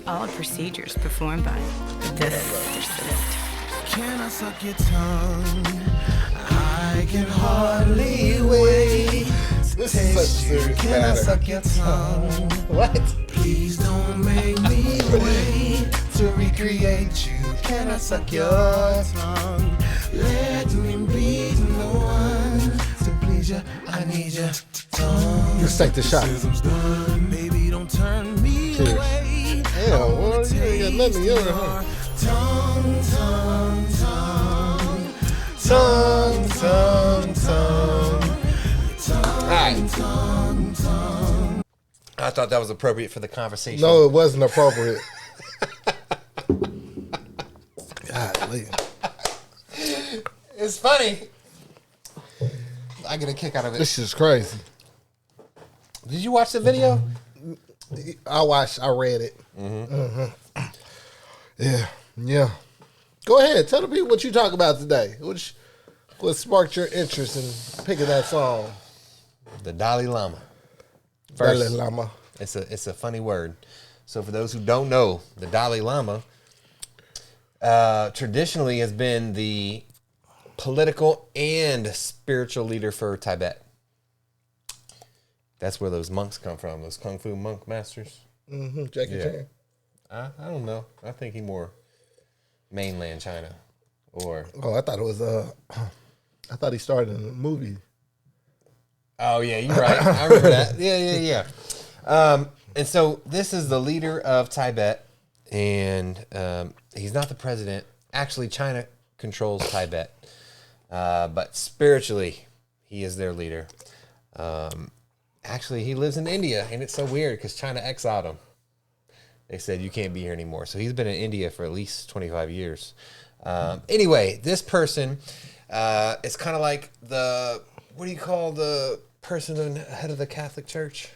All procedures performed by the sister. Can I suck your tongue? I can hardly wait to This is such a taste you. serious Can I matter. suck your tongue? What? Please don't make me wait to recreate you. Can I suck your tongue? Let me be the one to please you. I need your tongue. Let's take the shot. Sizzle's done. Baby, don't turn me Cheers. away. Hell, well, you ain't got nothing together, huh? Tongue, tongue, tongue. Tongue, tongue, tongue. All right. Tongue, tongue. I thought that was appropriate for the conversation. No, it wasn't appropriate. Golly. It's funny. I get a kick out of it. This is crazy. Did you watch the video? I read it. Mm-hmm. Yeah. Go ahead. Tell the people what you talk about today. What sparked your interest in picking that song? The Dalai Lama. Dalai Lama. It's a funny word. So for those who don't know, the Dalai Lama traditionally has been the political and spiritual leader for Tibet. That's where those monks come from, those Kung Fu monk masters. Mm-hmm. Jackie Chan. I don't know. I think he more mainland China. Or Oh, I thought it was I thought he started in a movie. oh yeah, you're right. I remember that. Yeah. And so this is the leader of Tibet, and he's not the president. Actually, China controls Tibet, but spiritually, he is their leader. Actually, he lives in India, and it's so weird because China exiled him. They said, you can't be here anymore. So he's been in India for at least 25 years. Anyway, this person is kind of like what do you call the person in head of the Catholic Church?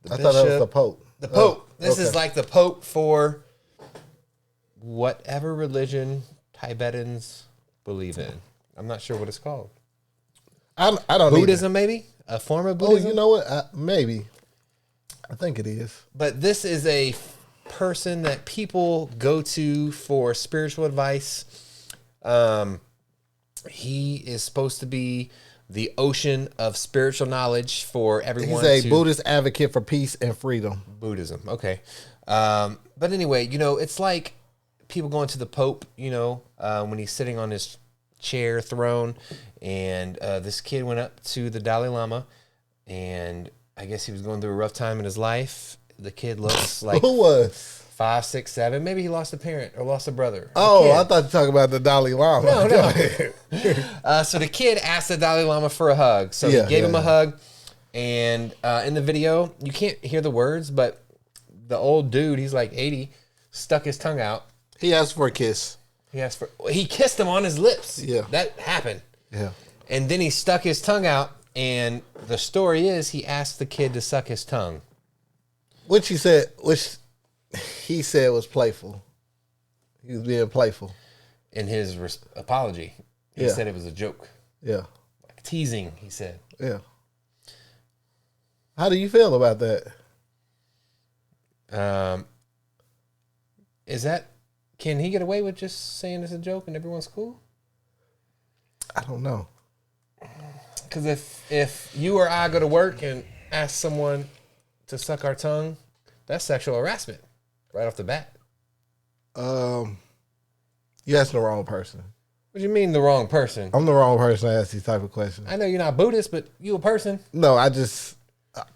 I thought that was the Pope. The Pope. This okay. is like the Pope for whatever religion Tibetans believe in. I'm not sure what it's called. I don't Buddhism, maybe? A form of Oh, Buddhism? you know what? Maybe. I think it is. But this is a person that people go to for spiritual advice. He is supposed to be the ocean of spiritual knowledge for everyone. He's a Buddhist advocate for peace and freedom. Buddhism, okay. But anyway, it's like people going to the Pope, when he's sitting on his chair throne, and this kid went up to the Dalai Lama, and I guess he was going through a rough time in his life. The kid looks like Who was? 5, 6, 7. Maybe he lost a parent or lost a brother. Oh, I thought you were talking about the Dalai Lama. No. Go ahead. So the kid asked the Dalai Lama for a hug. So he gave him a hug. And in the video, you can't hear the words, but the old dude, he's like 80, stuck his tongue out. He asked for a kiss. He kissed him on his lips. Yeah. That happened. Yeah. And then he stuck his tongue out. And the story is he asked the kid to suck his tongue. Which he said was playful. He was being playful. In his apology, he said it was a joke. Yeah. Like teasing, he said. Yeah. How do you feel about that? Can he get away with just saying it's a joke and everyone's cool? I don't know. Because if you or I go to work and ask someone to suck our tongue, that's sexual harassment right off the bat. You asking the wrong person. What do you mean the wrong person? I'm the wrong person to ask these type of questions. I know you're not Buddhist, but you a person. No, I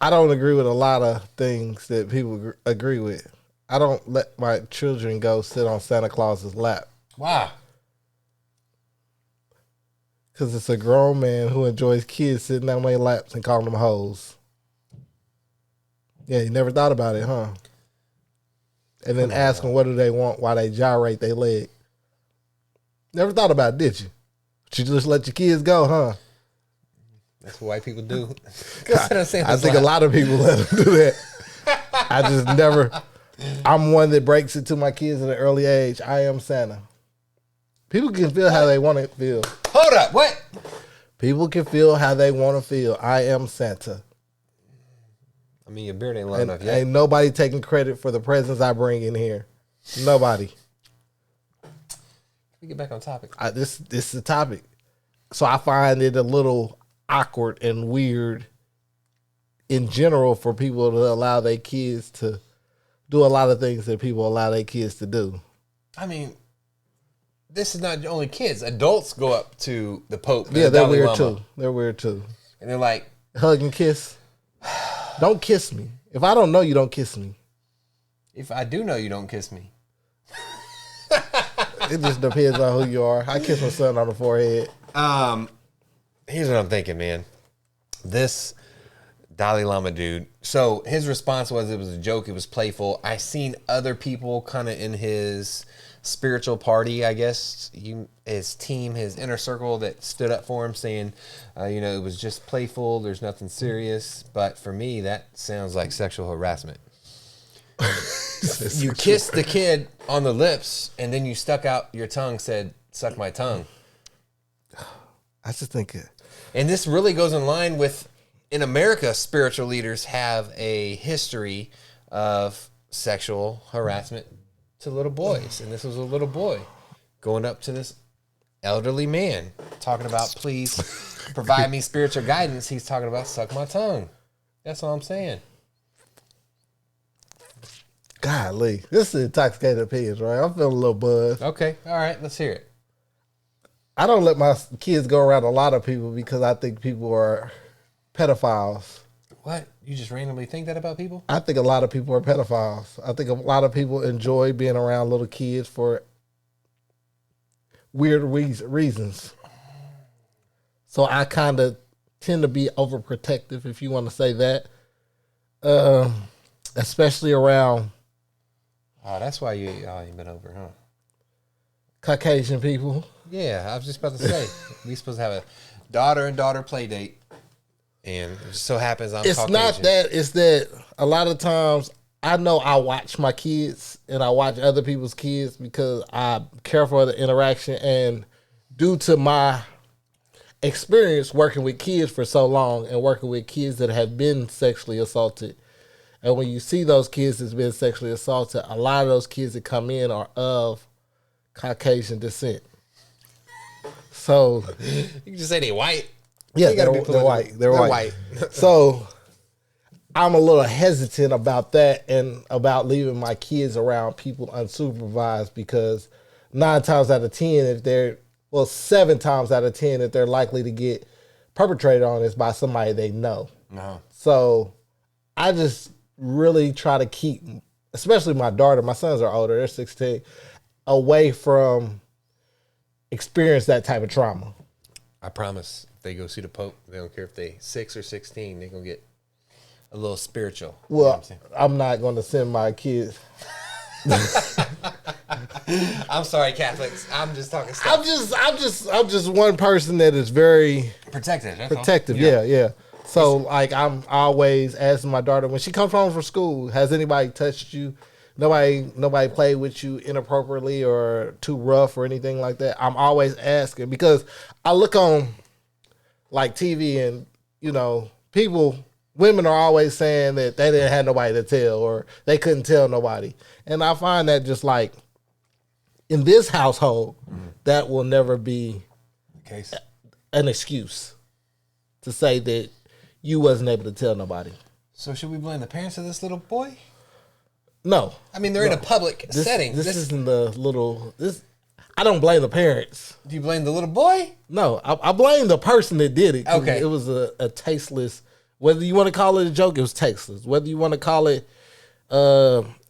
don't agree with a lot of things that people agree with. I don't let my children go sit on Santa Claus's lap. Why? Because it's a grown man who enjoys kids sitting on their laps and calling them hoes. Yeah, you never thought about it, huh? And then ask them what do they want while they gyrate their leg. Never thought about it, did you? But you just let your kids go, huh? That's what white people do. I think a lot of people let them do that. I just never. I'm one that breaks it to my kids at an early age. I am Santa. People can feel how they want to feel. Hold up, what? People can feel how they want to feel. I am Santa. I mean, your beard ain't long enough yet. Ain't nobody taking credit for the presence I bring in here. Nobody. We get back on topic. This is the topic. So I find it a little awkward and weird in general for people to allow their kids to do a lot of things that people allow their kids to do. I mean, this is not only kids. Adults go up to the Pope. And Yeah, the they're Dalai weird Lama, too. They're weird too. And they're like, Hug and kiss. Don't kiss me. If I don't know you, don't kiss me. if I do know you don't kiss me. It just depends on who you are. I kiss my son on the forehead. Here's what I'm thinking, man. This Dalai Lama dude. So his response was it was a joke. It was playful. I seen other people kind of in his spiritual party, I guess, his team, his inner circle that stood up for him saying, it was just playful. There's nothing serious. But for me, that sounds like sexual harassment. You kissed the kid on the lips and then you stuck out your tongue, said, suck my tongue. I just think And this really goes in line with, in America, spiritual leaders have a history of sexual harassment to little boys. And this was a little boy going up to this elderly man talking about, please provide me spiritual guidance. He's talking about suck my tongue. That's all I'm saying. golly, this is Intoxicated Opinions, right? I'm feeling a little buzzed. Okay. All right. Let's hear it. I don't let my kids go around a lot of people because I think people are pedophiles. What? You just randomly think that about people? I think a lot of people are pedophiles. I think a lot of people enjoy being around little kids for weird reasons. So I kind of tend to be overprotective, if you want to say that, especially around Oh, that's why you ain't been over, huh? Caucasian people. Yeah, I was just about to say. We supposed to have a daughter and daughter play date. And it just so happens I'm It's Caucasian. not that. It's that a lot of times I know I watch my kids and I watch other people's kids because I care for the interaction. And due to my experience working with kids for so long and working with kids that have been sexually assaulted, and when you see those kids that's been sexually assaulted, a lot of those kids that come in are of Caucasian descent. So You can just say they white. yeah, You gotta be they're political. white. They're white. So I'm a little hesitant about that and about leaving my kids around people unsupervised because 9 times out of 10, 7 times out of 10, if they're likely to get perpetrated on is by somebody they know. No. So I just really try to keep, especially my daughter, my sons are older, they're 16, away from experience that type of trauma. I promise if they go see the Pope, they don't care if they 6 or 16, they're going to get a little spiritual. You know what Well, I'm saying? I'm not going to send my kids. I'm sorry, Catholics. I'm just talking stuff. I'm just one person that is very Protected. That's all. protective. Yeah. So like I'm always asking my daughter when she comes home from school, has anybody touched you? Nobody played with you inappropriately or too rough or anything like that. I'm always asking because I look on like TV and women are always saying that they didn't have nobody to tell or they couldn't tell nobody. And I find that just like in this household, that will never be Case. an excuse to say that you wasn't able to tell nobody. So should we blame the parents of this little boy? No. I mean, they're in a public setting. This isn't the little... I don't blame the parents. Do you blame the little boy? No, I blame the person that did it. 'Cause Okay. It was a tasteless... Whether you want to call it a joke, it was tasteless. Whether you want to call it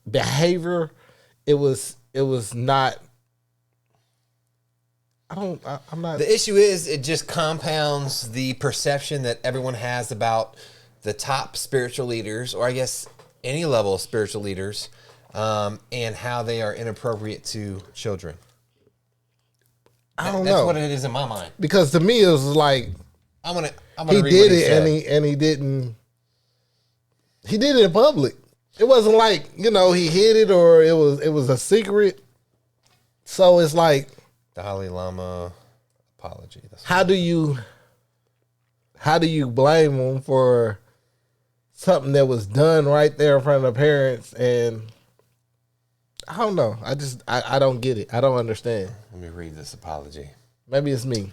behavior, it was not... I'm not... The issue is it just compounds the perception that everyone has about the top spiritual leaders, or I guess any level of spiritual leaders, and how they are inappropriate to children. I don't That's know. what it is in my mind. Because to me, it was like... I'm gonna He read did what he it said. and he didn't... He did it in public. It wasn't like, he hid it or it was a secret. So it's like... Dalai Lama apology. That's How do you blame him for something that was done right there in front of the parents, and I don't know. I don't get it. I don't understand. Let me read this apology. Maybe it's me.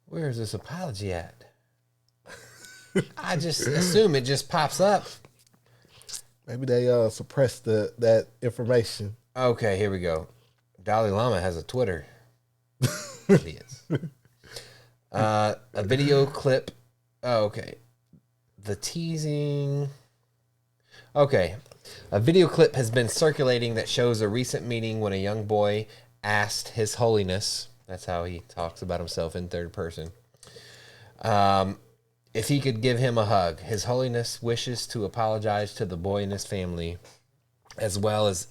Where's this apology at? I just assume it just pops up. Maybe they suppressed that information. Okay, here we go. Dalai Lama has a Twitter. Idiots. A video clip. Oh, okay. The teasing. Okay. A video clip has been circulating that shows a recent meeting when a young boy asked His Holiness, that's how he talks about himself in third person, if he could give him a hug. His Holiness wishes to apologize to the boy and his family, as well as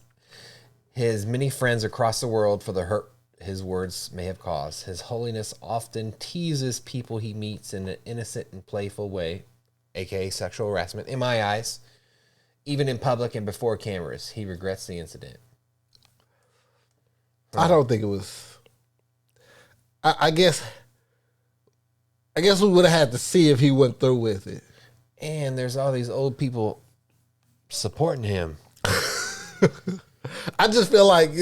his many friends across the world for the hurt his words may have caused. His Holiness often teases people he meets in an innocent and playful way, aka sexual harassment, in my eyes, even in public and before cameras. He regrets the incident. I don't think it was. I guess we would have had to see if he went through with it. And there's all these old people supporting him. I just feel like,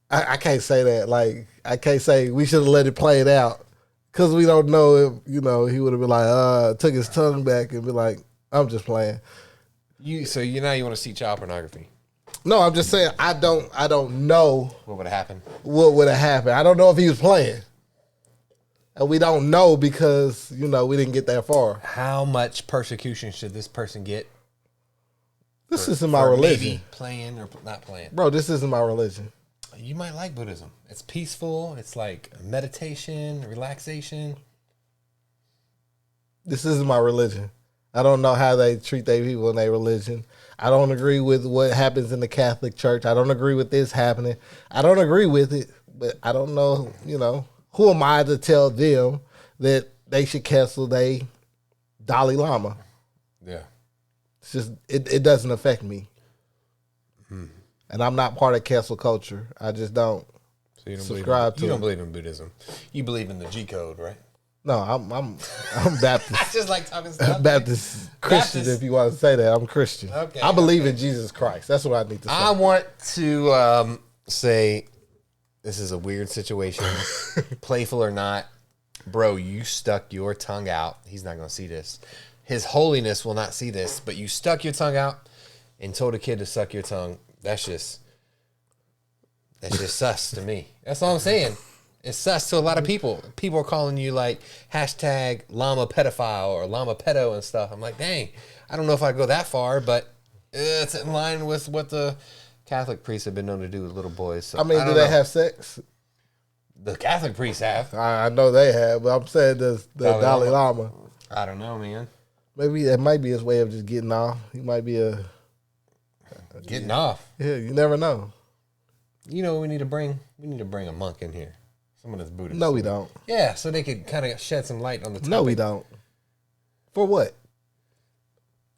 I can't say that. Like, I can't say we should have let it play it out, because we don't know if, he would have been like, took his tongue back and be like, I'm just playing. So now you want to see child pornography? No, I'm just saying I don't know What would have happened? what would have happened. I don't know if he was playing. And we don't know because, we didn't get that far. How much persecution should this person get? This isn't my religion. Maybe playing or not playing. Bro, this isn't my religion. You might like Buddhism. It's peaceful. It's like meditation, relaxation. This isn't my religion. I don't know how they treat their people in their religion. I don't agree with what happens in the Catholic Church. I don't agree with this happening. I don't agree with it, but I don't know, who am I to tell them that they should cancel their Dalai Lama? Yeah. It's just, it doesn't affect me. And I'm not part of cancel culture. I just don't So you don't subscribe to You it. don't believe in Buddhism. You believe in the G code, right? No, I'm Baptist. I just like talking stuff. Baptist Christian, Baptist. if you want to say that. I'm Christian. Okay, I believe in Jesus Christ. That's what I need to say. I want to say this is a weird situation. Playful or not, bro, you stuck your tongue out. He's not going to see this. His Holiness will not see this, but you stuck your tongue out and told a kid to suck your tongue. That's just sus to me. That's all I'm saying. It's sus to a lot of people. People are calling you like hashtag llama pedophile or llama pedo and stuff. I'm like, dang, I don't know if I go that far, but it's in line with what the Catholic priests have been known to do with little boys. So, I mean, do they have sex? The Catholic priests have. I know they have, but I'm saying the Dalai Lama. I don't know, man. Maybe that might be his way of just getting off. He might be Getting off. Yeah, you never know. You know, we need to bring a monk in here. Someone that's Buddhist. No, we don't. Yeah, so they could kind of shed some light on the topic. No, we don't. For what?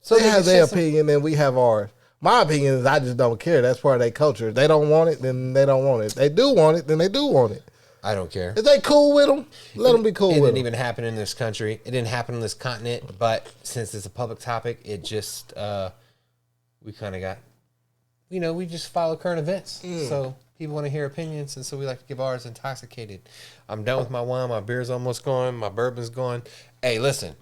So they have their opinion and we have ours. My opinion is I just don't care. That's part of their culture. If they don't want it, then they don't want it. If they do want it, then they do want it. I don't care. If they cool with them, let them be cool with them. It didn't even happen in this country. It didn't happen on this continent. But since it's a public topic, it just, we kind of got, we just follow current events. So people want to hear opinions. And so we like to give ours. Intoxicated. I'm done with my wine. My beer's almost gone. My bourbon's gone. Hey, listen.